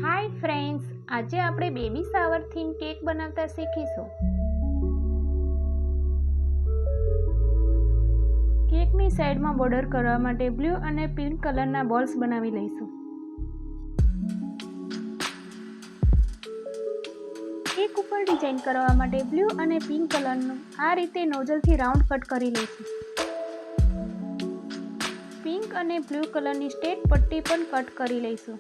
Hi friends, આજે આપણે baby shower theme cake બનાવતા શીખીશું. કેકની સાઈડમાં બોર્ડર કરવા માટે બ્લુ અને પિંક કલરના બોલ્સ બનાવી લઈશું. કેક ઉપર ડિઝાઇન કરવા માટે બ્લુ અને પિંક કલરનું આ રીતે નોઝલથી રાઉન્ડ કટ કરી લઈશું. પિંક અને બ્લુ કલરની સ્ટ્રેટ પટ્ટી પણ કટ કરી લઈશું.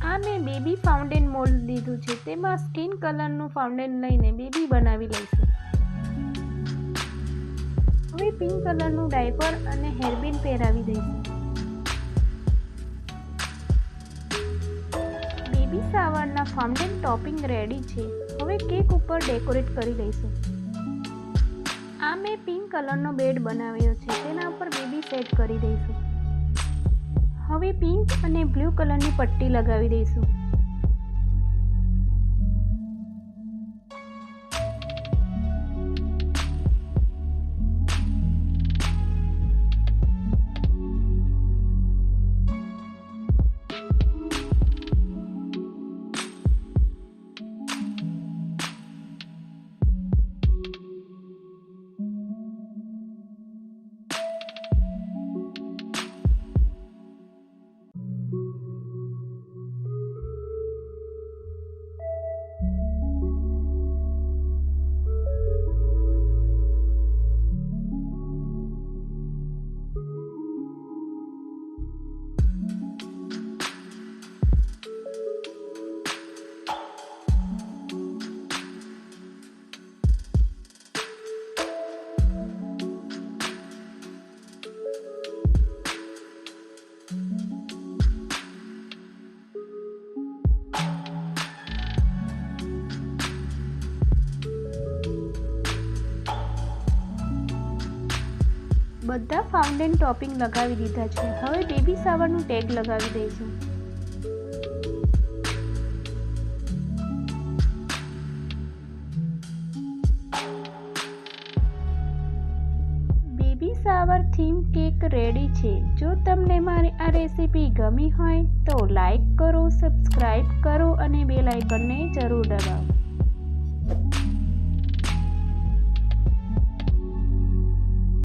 આ મેં બેબી ફાઉન્ટેન મોલ્ડ લીધું છે. તેમાં સ્કિન કલરનું ફાઉન્ટેન લઈને બેબી બનાવી લઈશું. હવે પિંક કલરનું ડાયપર અને હેરબેન્ડ પહેરાવી દઈશું. બેબી શાવરના ફાઉન્ટેન ટોપિંગ રેડી છે. હવે કેક ઉપર ડેકોરેટ કરી લઈશું. આ મેં પિંક કલરનો બેડ બનાવ્યો છે. તેના ઉપર બેબી સેટ કરી દઈશું. હવે પિંક અને બ્લુ કલરની પટ્ટી લગાવી દઈશું. બધા ફાઉન્ટેન ટોપિંગ લગાવી દીધા છે. હવે બેબી શાવરનું ટેગ લગાવી દઈશું. Baby shower theme cake ready છે. જો તમને મારી આ રેસીપી ગમી હોય તો લાઈક કરો, સબસ્ક્રાઈબ કરો અને બેલ આઇકનને જરૂર દબાવો.